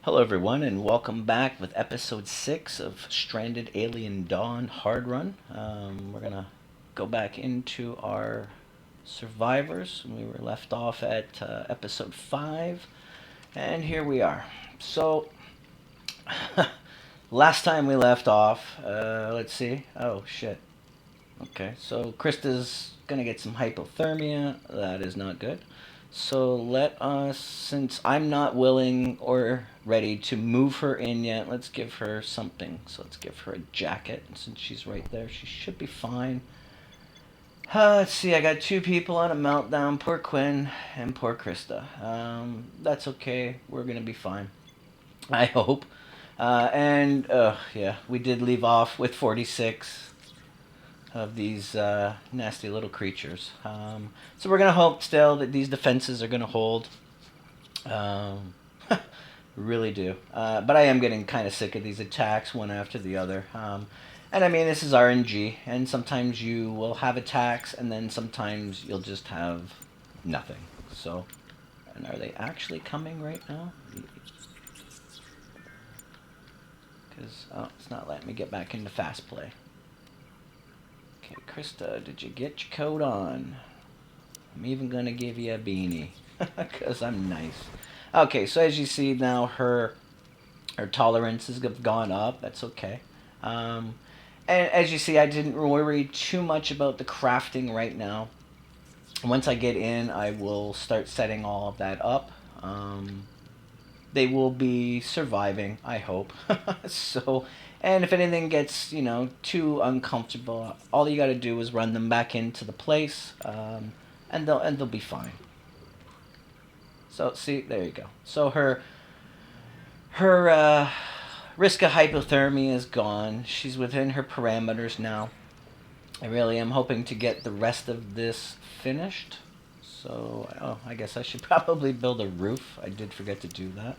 Hello, everyone, and welcome back with episode 6 of Stranded Alien Dawn Hard Run. We're gonna go back into our survivors. We were left off at episode 5, and here we are. So, last time we left off, let's see. Oh, shit. Okay, so Krista's gonna get some hypothermia. That is not good. So let us, since I'm not willing or ready to move her in yet, let's give her something. So let's give her a jacket. And since she's right there, she should be fine. Let's see, I got two people on a meltdown. Poor Quinn and poor Krista. That's okay. We're going to be fine. I hope. Yeah, we did leave off with 46 of these nasty little creatures. So we're going to hope still that these defenses are going to hold. Um, really do. But I am getting kind of sick of these attacks one after the other. And I mean, this is RNG, and sometimes you will have attacks, and then sometimes you'll just have nothing. So, and are they actually coming right now? Because, oh, it's not letting me get back into fast play. Okay, Krista, did you get your coat on? I'm even going to give you a beanie, because I'm nice. Okay, so as you see now, her tolerances have gone up. That's okay. And as you see, I didn't worry too much about the crafting right now. Once I get in, I will start setting all of that up. They will be surviving, I hope. So, and if anything gets, too uncomfortable, all you got to do is run them back into the place, and they'll be fine. So, see, there you go. So her risk of hypothermia is gone. She's within her parameters now. I really am hoping to get the rest of this finished. So, I guess I should probably build a roof. I did forget to do that.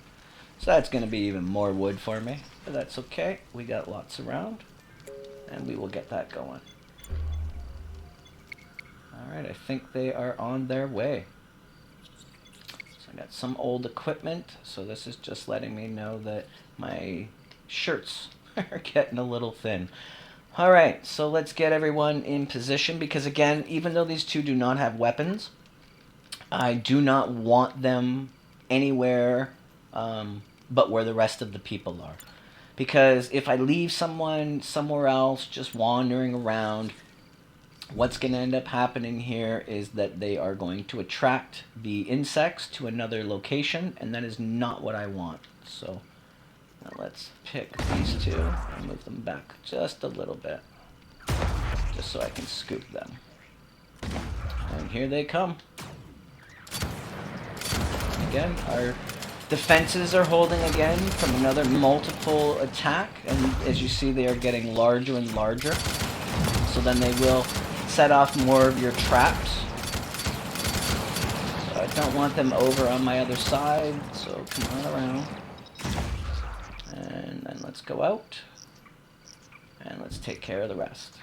So that's going to be even more wood for me. But that's okay. We got lots around. And we will get that going. Alright, I think they are on their way. So I got some old equipment. So this is just letting me know that my shirts are getting a little thin. Alright, so let's get everyone in position, because again, even though these two do not have weapons, I do not want them anywhere but where the rest of the people are. Because if I leave someone somewhere else just wandering around, what's going to end up happening here is that they are going to attract the insects to another location, and that is not what I want. So now let's pick these two and move them back just a little bit, just so I can scoop them. And here they come. Again, our defenses are holding again from another multiple attack, and as you see, they are getting larger and larger. So then they will set off more of your traps. So I don't want them over on my other side, so come on around. And then let's go out. And let's take care of the rest.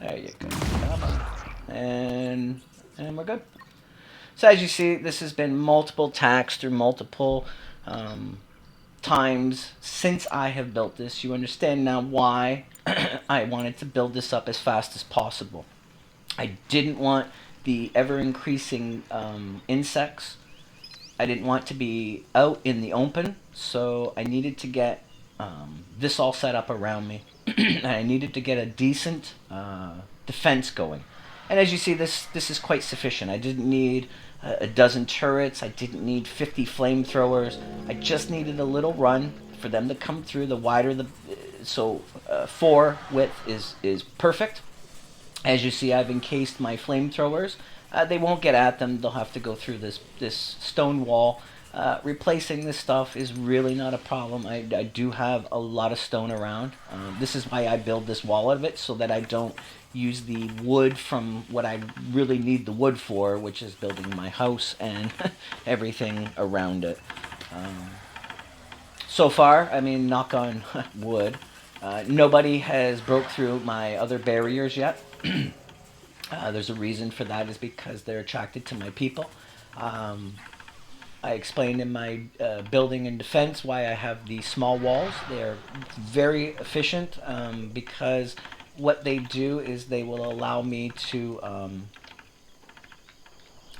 There you go. Come on. And we're good. So as you see, this has been multiple attacks through multiple times since I have built this. You understand now why I wanted to build this up as fast as possible. I didn't want the ever-increasing insects. I didn't want to be out in the open, so I needed to get this all set up around me. And I needed to get a decent defense going. And as you see, this is quite sufficient. I didn't need a dozen turrets. I didn't need 50 flamethrowers. I just needed a little run for them to come through. The wider the... So 4 width is perfect. As you see, I've encased my flamethrowers. They won't get at them. They'll have to go through this stone wall. Replacing this stuff is really not a problem. I do have a lot of stone around. This is why I build this wall out of it, so that I don't use the wood from what I really need the wood for, which is building my house and everything around it. So far, I mean, knock on wood, nobody has broke through my other barriers yet. There's a reason for that, is because they're attracted to my people. I explained in my building and defense why I have these small walls. They're very efficient because what they do is they will allow me to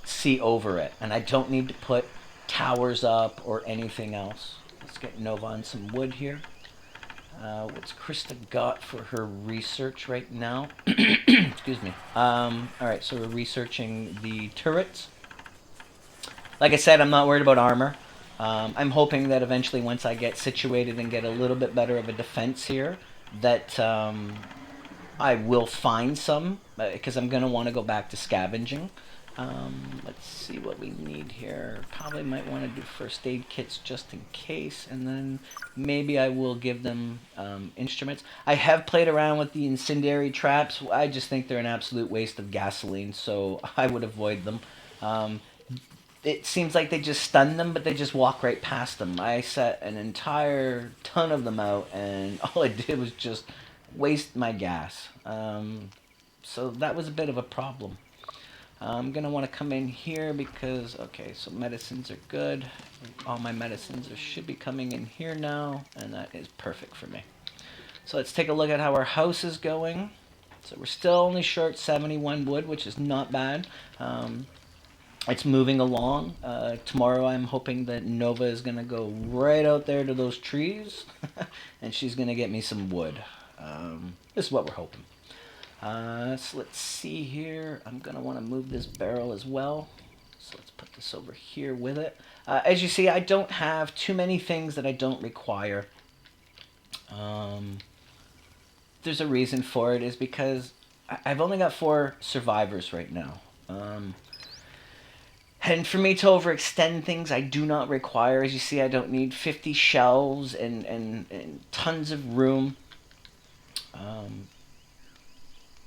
see over it, and I don't need to put towers up or anything else. Let's get Nova on some wood here. What's Krista got for her research right now? Excuse me. All right, so we're researching the turrets. Like I said, I'm not worried about armor. I'm hoping that eventually, once I get situated and get a little bit better of a defense here, that I will find some, because I'm going to want to go back to scavenging. Let's see what we need here. Probably might want to do first aid kits just in case, and then maybe I will give them instruments. I have played around with the incendiary traps. I just think they're an absolute waste of gasoline, so I would avoid them. It seems like they just stun them, but they just walk right past them. I set an entire ton of them out, and all I did was just waste my gas. So that was a bit of a problem. I'm going to want to come in here because, okay, so medicines are good. All my medicines should be coming in here now, and that is perfect for me. So let's take a look at how our house is going. So we're still only short 71 wood, which is not bad. It's moving along. Tomorrow I'm hoping that Nova is going to go right out there to those trees, and she's going to get me some wood. This is what we're hoping. So let's see here. I'm going to want to move this barrel as well. So let's put this over here with it. As you see, I don't have too many things that I don't require. There's a reason for it, is because I've only got 4 survivors right now. And for me to overextend things, I do not require. As you see, I don't need 50 shelves and tons of room.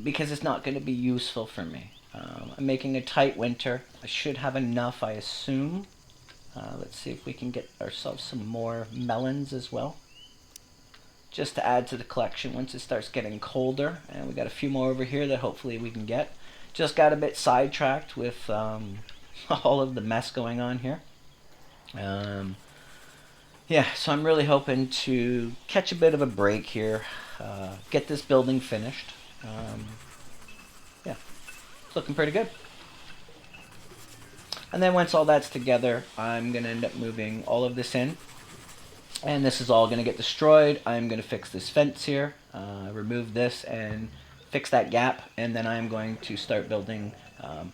Because it's not going to be useful for me. I'm making a tight winter. I should have enough, I assume. Let's see if we can get ourselves some more melons as well, just to add to the collection once it starts getting colder. And we got a few more over here that hopefully we can get. Just got a bit sidetracked with all of the mess going on here. Yeah, so I'm really hoping to catch a bit of a break here, get this building finished. Yeah, it's looking pretty good. And then once all that's together, I'm going to end up moving all of this in. And this is all going to get destroyed. I'm going to fix this fence here, remove this and fix that gap. And then I'm going to start building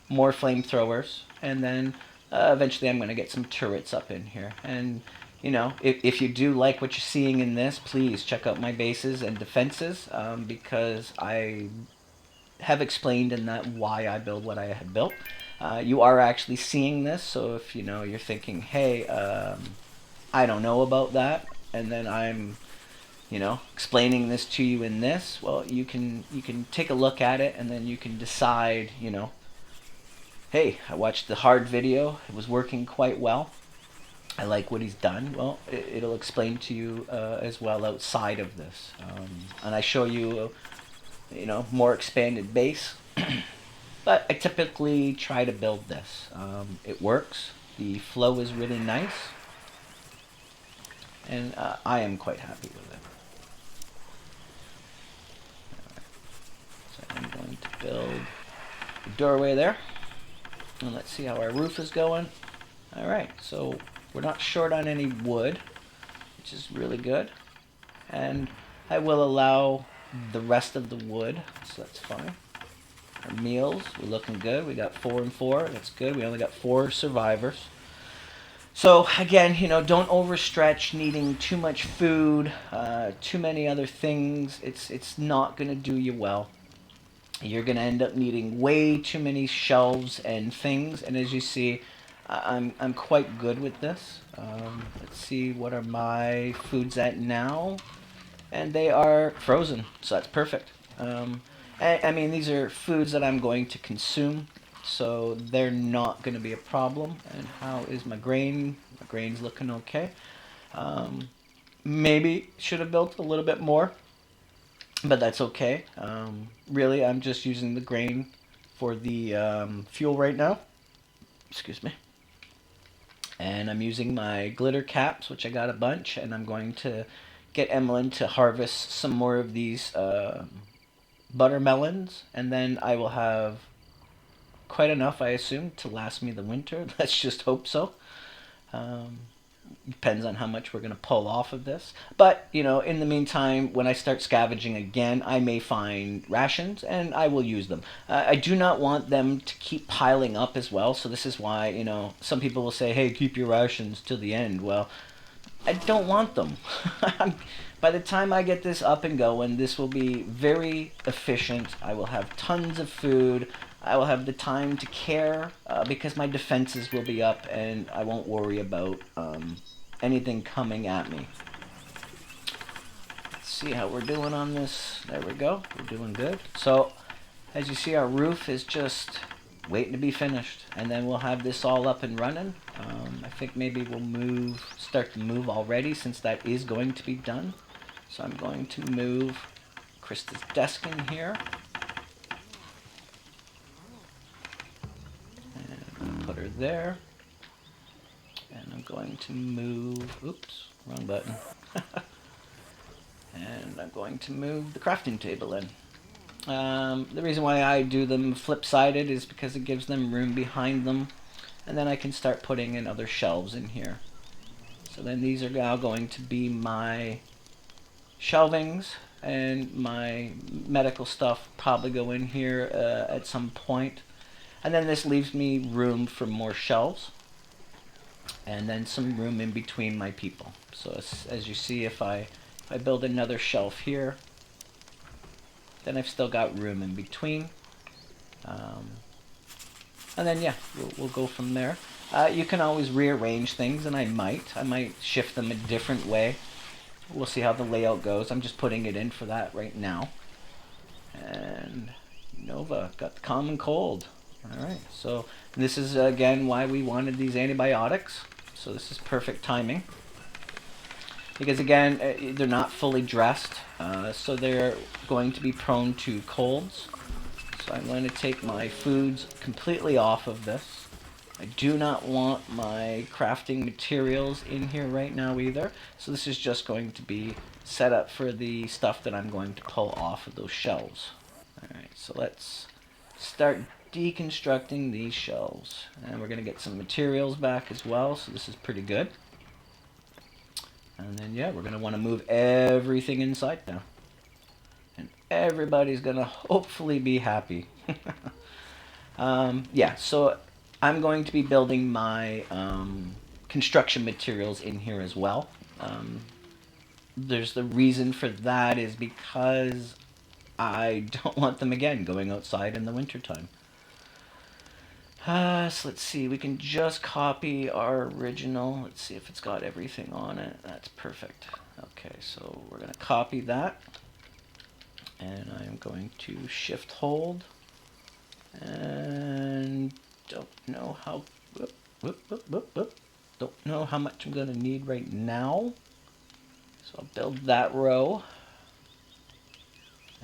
more flamethrowers. And then eventually I'm going to get some turrets up in here. And, you know, if you do like what you're seeing in this, please check out my bases and defenses, because I have explained in that why I build what I have built. You are actually seeing this, so if you know you're thinking, hey, I don't know about that, and then I'm, you know, explaining this to you in this, well, you can take a look at it, and then you can decide, you know, hey, I watched the hard video, it was working quite well, I like what he's done. Well, it'll explain to you as well outside of this, and I show you, you know, more expanded base. But I typically try to build this. It works. The flow is really nice, and I am quite happy with it. So I'm going to build the doorway there, and let's see how our roof is going. All right, so we're not short on any wood, which is really good, and I will allow the rest of the wood, so that's fine. Our meals, we're looking good. We got 4 and 4. That's good. We only got 4 survivors. So again, you know, don't overstretch needing too much food, too many other things. It's not going to do you well. You're going to end up needing way too many shelves and things. And as you see, I'm quite good with this. Let's see, what are my foods at now? And they are frozen, so that's perfect. I mean, these are foods that I'm going to consume, so they're not going to be a problem. And how is my grain? My grain's looking okay. Maybe should have built a little bit more, but that's okay. Really, I'm just using the grain for the fuel right now. Excuse me. And I'm using my glitter caps, which I got a bunch, and I'm going to get Emelin to harvest some more of these butter melons, and then I will have quite enough, I assume, to last me the winter. Let's just hope so. Um, Depends on how much we're going to pull off of this. But, you know, in the meantime, when I start scavenging again, I may find rations and I will use them. I do not want them to keep piling up as well. So this is why, you know, some people will say, hey, keep your rations till the end. Well, I don't want them. By the time I get this up and going, this will be very efficient. I will have tons of food. I will have the time to care because my defenses will be up and I won't worry about anything coming at me. Let's see how we're doing on this. There we go. We're doing good. So, as you see, our roof is just waiting to be finished. And then we'll have this all up and running. I think maybe we'll start to move already since that is going to be done. So I'm going to move Krista's desk in here. And put her there. And I'm going to move, oops, wrong button. And I'm going to move the crafting table in. The reason why I do them flip-sided is because it gives them room behind them. And then I can start putting in other shelves in here. So then these are now going to be my shelvings, and my medical stuff probably go in here at some point. And then this leaves me room for more shelves. And then some room in between my people. So as you see, if I build another shelf here, then I've still got room in between. And then yeah, we'll go from there. You can always rearrange things, and I might shift them a different way. We'll see how the layout goes. I'm just putting it in for that right now. And Nova got the common cold. Alright, so this is again why we wanted these antibiotics. So this is perfect timing. Because again, they're not fully dressed, so they're going to be prone to colds. So I'm going to take my foods completely off of this. I do not want my crafting materials in here right now either. So this is just going to be set up for the stuff that I'm going to pull off of those shelves. Alright, so let's start deconstructing these shelves. And we're going to get some materials back as well, so this is pretty good. And then yeah, we're going to want to move everything inside now. And everybody's going to hopefully be happy. Yeah, so I'm going to be building my construction materials in here as well. There's the reason for that is because I don't want them again going outside in the wintertime. So let's see, we can just copy our original. Let's see if it's got everything on it. That's perfect. Okay, so we're going to copy that. And I'm going to shift hold. And don't know how, don't know how much I'm going to need right now. So I'll build that row.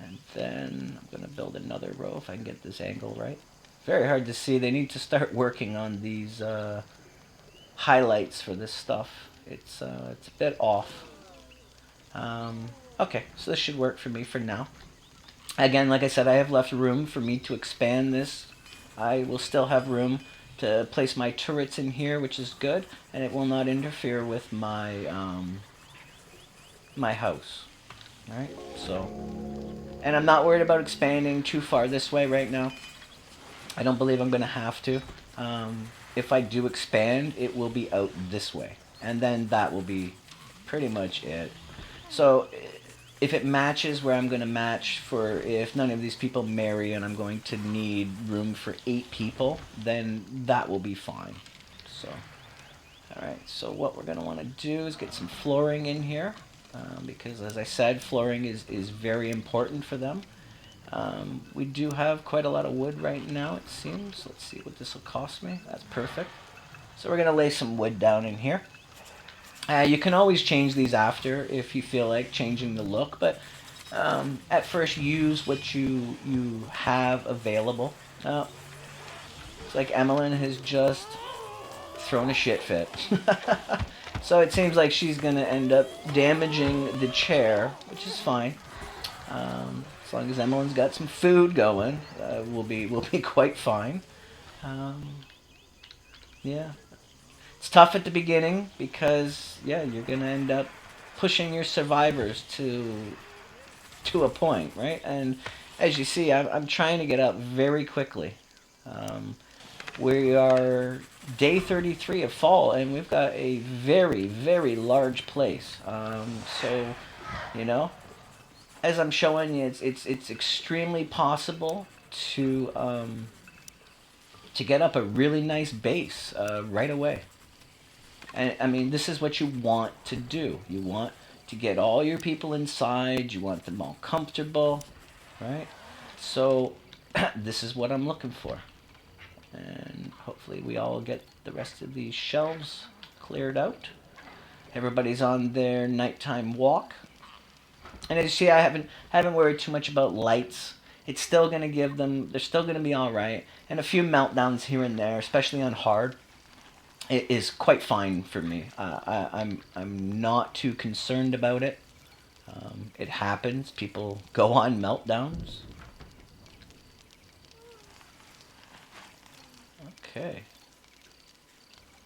And then I'm going to build another row if I can get this angle right. Very hard to see. They need to start working on these highlights for this stuff. It's a bit off. Okay, so this should work for me for now. Again, like I said, I have left room for me to expand this. I will still have room to place my turrets in here, which is good, and it will not interfere with my my house. All right, so, and I'm not worried about expanding too far this way right now. I don't believe I'm going to have to. If I do expand, it will be out this way. And then that will be pretty much it. So if it matches where I'm going to match for if none of these people marry and I'm going to need room for 8 people, then that will be fine. So, alright, so what we're going to want to do is get some flooring in here. Because as I said, flooring is very important for them. We do have quite a lot of wood right now, it seems. Let's see what this will cost me. That's perfect. So we're going to lay some wood down in here. You can always change these after if you feel like changing the look, but at first use what you have available. It's like Emelin has just throwing a shit fit. So it seems like she's going to end up damaging the chair, which is fine. As long as Emelin's got some food going, we'll be quite fine. Yeah, it's tough at the beginning because you're gonna end up pushing your survivors to a point, right? And as you see, I'm trying to get up very quickly. Um, we are day 33 of fall, and we've got a very, very large place. So, you know, as I'm showing you, it's extremely possible to get up a really nice base right away. And I mean, this is what you want to do. You want to get all your people inside. You want them all comfortable, right? So this is what I'm looking for. And hopefully we all get the rest of these shelves cleared out. Everybody's on their nighttime walk. And as you see, I haven't worried too much about lights. It's still gonna give them. They're still gonna be all right. And a few meltdowns here and there, especially on hard, it is quite fine for me. I'm not too concerned about it. It happens. People go on meltdowns. Okay.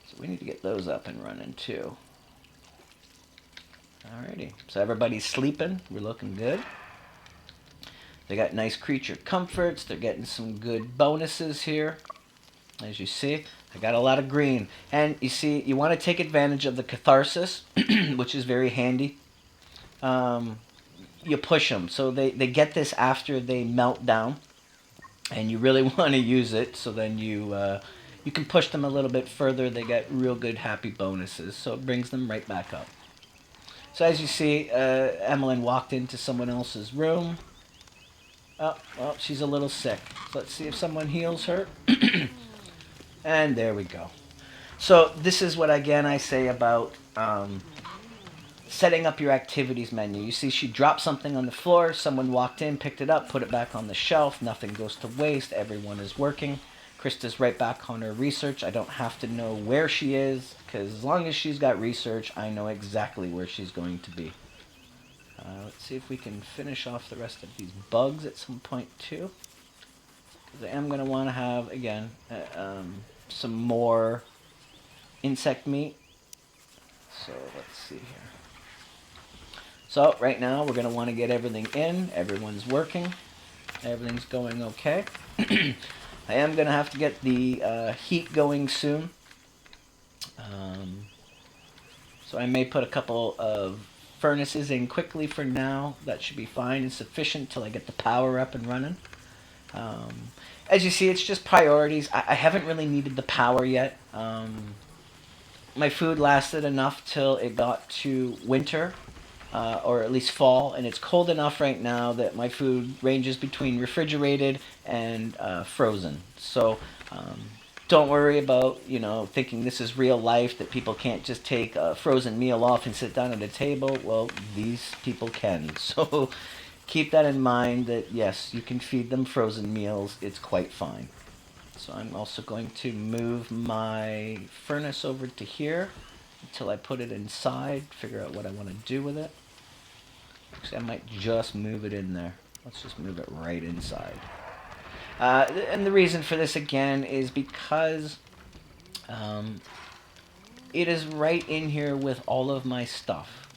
So we need to get those up and running too. Alrighty. So everybody's sleeping. We're looking good. They got nice creature comforts. They're getting some good bonuses here. As you see, I got a lot of green. And you see, you want to take advantage of the catharsis, which is very handy. You push them. So they get this after they melt down. And you really want to use it. So then you can push them a little bit further. They get real good happy bonuses. So it brings them right back up. So as you see, Emelin walked into someone else's room. Oh, well, she's a little sick. So let's see if someone heals her. And there we go. So this is what, again, I say about setting up your activities menu. You see she dropped something on the floor. Someone walked in, picked it up, put it back on the shelf. Nothing goes to waste. Everyone is working. Krista's right back on her research. I don't have to know where she is, because as long as she's got research, I know exactly where she's going to be. Let's see if we can finish off the rest of these bugs at some point too. Because I am going to want to have, again, some more insect meat. So let's see here. So right now we're going to want to get everything in. Everyone's working. Everything's going okay. I am going to have to get the heat going soon. So I may put a couple of furnaces in quickly for now. That should be fine and sufficient till I get the power up and running. As you see, it's just priorities. I haven't really needed the power yet. My food lasted enough till it got to winter, or at least fall, and it's cold enough right now that my food ranges between refrigerated and frozen. So don't worry about, thinking this is real life, that people can't just take a frozen meal off and sit down at a table. Well, these people can. So keep that in mind, that yes, you can feed them frozen meals. It's quite fine. So I'm also going to move my furnace over to here until I put it inside, figure out what I want to do with it. Actually, I might just move it in there. Let's just move it right inside. And the reason for this, again, is because it is right in here with all of my stuff.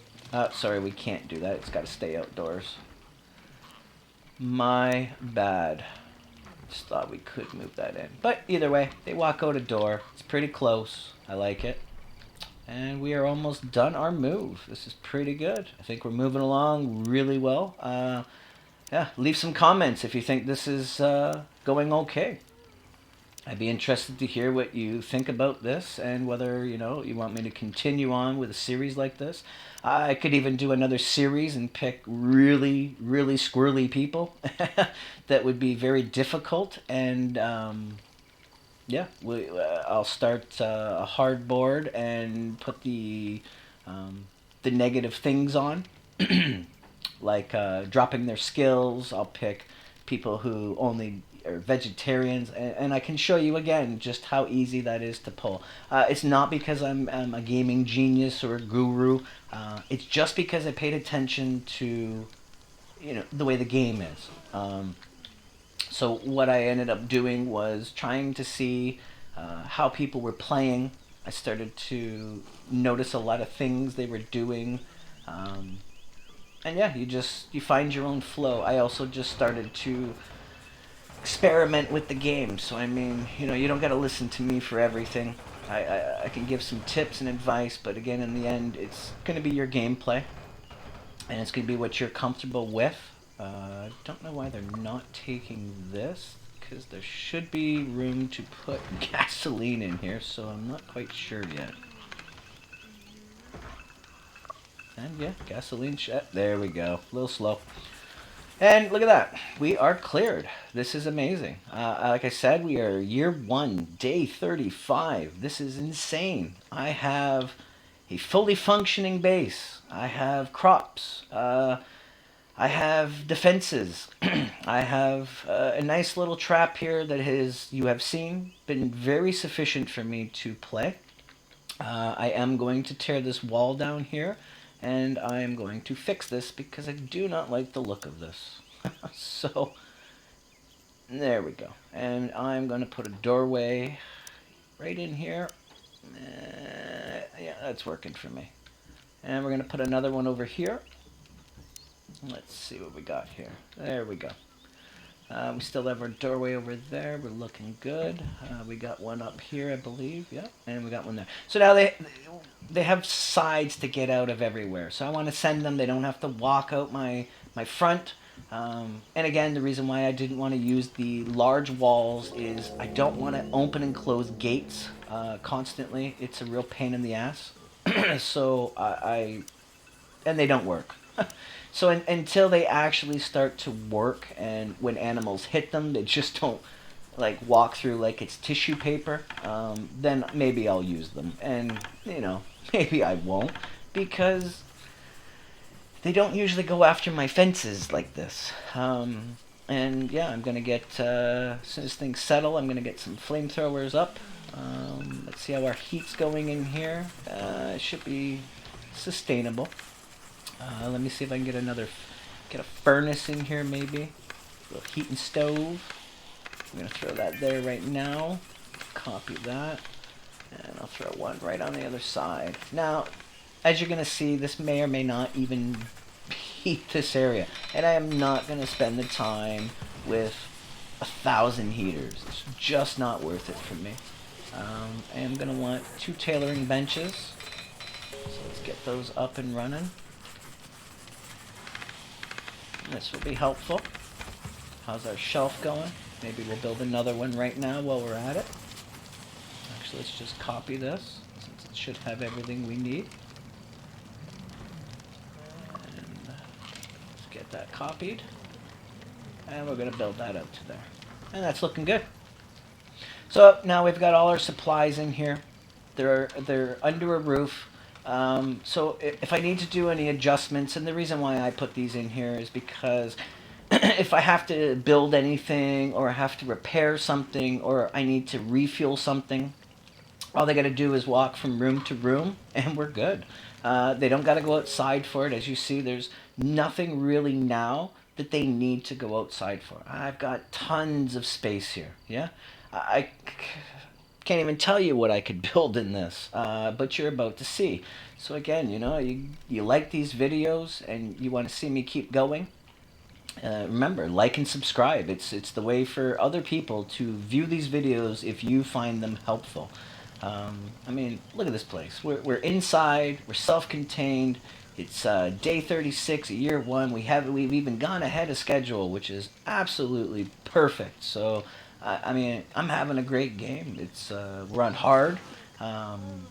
Sorry, we can't do that. It's got to stay outdoors. My bad. Just thought we could move that in. But either way, they walk out a door. It's pretty close. I like it. And we are almost done our move. This is pretty good. I think we're moving along really well. Yeah, leave some comments if you think this is going okay. I'd be interested to hear what you think about this, and whether, you want me to continue on with a series like this. I could even do another series and pick really, really squirrely people that would be very difficult. And yeah, I'll start a hard board and put the negative things on. Like dropping their skills. I'll pick people who only or vegetarians, and I can show you again just how easy that is to pull. It's not because I'm a gaming genius or a guru. It's just because I paid attention to, the way the game is. So what I ended up doing was trying to see how people were playing. I started to notice a lot of things they were doing. Um, and yeah, you find your own flow. I also just started to experiment with the game. So I mean, you don't got to listen to me for everything. I can give some tips and advice, but again, in the end, it's going to be your gameplay, and it's going to be what you're comfortable with. I don't know why they're not taking this, because there should be room to put gasoline in here, so I'm not quite sure yet. And yeah, gasoline shot. There we go. A little slow. And look at that. We are cleared. This is amazing. Like I said, we are year 1, day 35. This is insane. I have a fully functioning base. I have crops. I have defenses. I have a nice little trap here that you have seen, been very sufficient for me to play. I am going to tear this wall down here, and I am going to fix this because I do not like the look of this. So, there we go. And I'm going to put a doorway right in here. Yeah, that's working for me. And we're going to put another one over here. Let's see what we got here. There we go. We still have our doorway over there. We're looking good. We got one up here, I believe. Yeah, and we got one there. So now they have sides to get out of everywhere. So I want to send them. They don't have to walk out my front. And again, the reason why I didn't want to use the large walls is I don't want to open and close gates constantly. It's a real pain in the ass. So and they don't work. So until they actually start to work, and when animals hit them, they just don't like walk through like it's tissue paper, then maybe I'll use them. And, maybe I won't, because they don't usually go after my fences like this. And yeah, I'm going to get, as soon as things settle, I'm going to get some flamethrowers up. Let's see how our heat's going in here. It should be sustainable. Let me see if I can get a furnace in here maybe. A little heating stove. I'm going to throw that there right now. Copy that. And I'll throw one right on the other side. Now, as you're going to see, this may or may not even heat this area. And I am not going to spend the time with 1,000 heaters. It's just not worth it for me. I am going to want 2 tailoring benches. So let's get those up and running. This will be helpful. How's our shelf going? Maybe we'll build another one right now while we're at it. Actually, let's just copy this, since it should have everything we need. And let's get that copied. And we're going to build that out to there. And that's looking good. So now we've got all our supplies in here. They're under a roof. So if I need to do any adjustments, and the reason why I put these in here is because if I have to build anything, or I have to repair something, or I need to refuel something, all they got to do is walk from room to room, and we're good. They don't got to go outside for it. As you see, there's nothing really now that they need to go outside for. I've got tons of space here, yeah? I can't even tell you what I could build in this, but you're about to see. So again, you like these videos and you want to see me keep going, remember, like and subscribe. It's the way for other people to view these videos if you find them helpful. I mean, look at this place. We're inside, we're self-contained. It's day 36 of year 1. We've even gone ahead of schedule, which is absolutely perfect. So I mean, I'm having a great game. It's run hard. I'm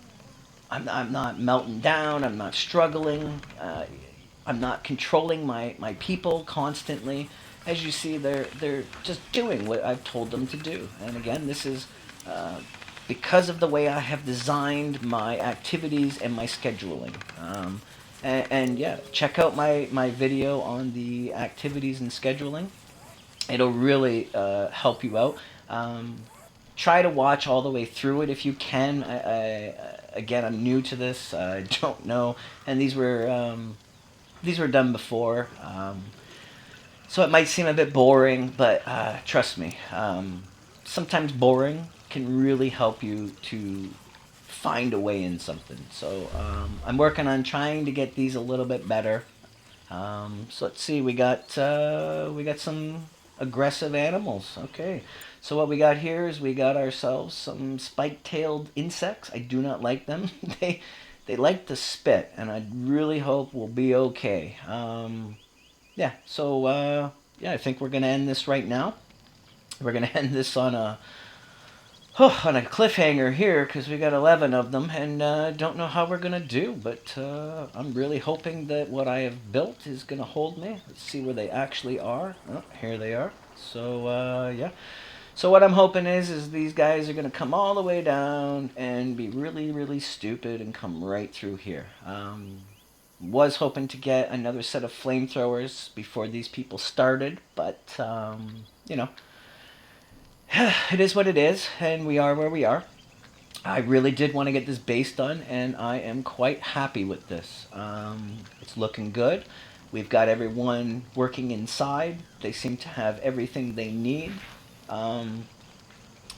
not melting down. I'm not struggling. I'm not controlling my people constantly. As you see, they're just doing what I've told them to do. And again, this is because of the way I have designed my activities and my scheduling. And yeah, check out my video on the activities and scheduling. It'll really help you out. Try to watch all the way through it if you can. Again, I'm new to this. I don't know, and these were done before, so it might seem a bit boring, but trust me, sometimes boring can really help you to find a way in something. So I'm working on trying to get these a little bit better. So let's see, we got some aggressive animals. Okay, so what we got here is we got ourselves some spike-tailed insects. I do not like them. They like to spit, and I really hope we'll be okay. Yeah. So yeah, I think we're gonna end this right now. We're gonna end this on a cliffhanger here because we got 11 of them and don't know how we're gonna do, but I'm really hoping that what I have built is gonna hold me. Let's see where they actually are. Oh, here they are. So yeah. So what I'm hoping is these guys are gonna come all the way down and be really, really stupid and come right through here. Was hoping to get another set of flamethrowers before these people started, but you know, it is what it is, and we are where we are. I really did want to get this base done, and I am quite happy with this. It's looking good. We've got everyone working inside. They seem to have everything they need. Um,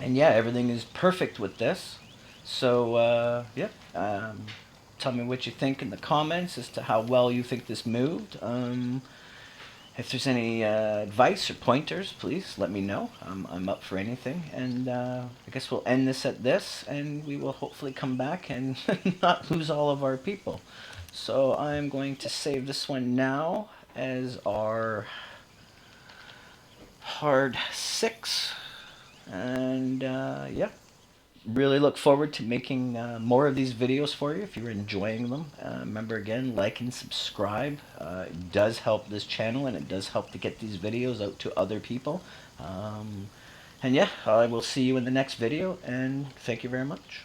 and yeah, everything is perfect with this. So yeah, tell me what you think in the comments as to how well you think this moved. If there's any advice or pointers, please let me know. I'm up for anything. And I guess we'll end this at this, and we will hopefully come back and not lose all of our people. So I'm going to save this one now as our hard 6. And yeah, really look forward to making more of these videos for you if you're enjoying them. Remember, again, like and subscribe. It does help this channel, and it does help to get these videos out to other people. And yeah, I will see you in the next video, and thank you very much.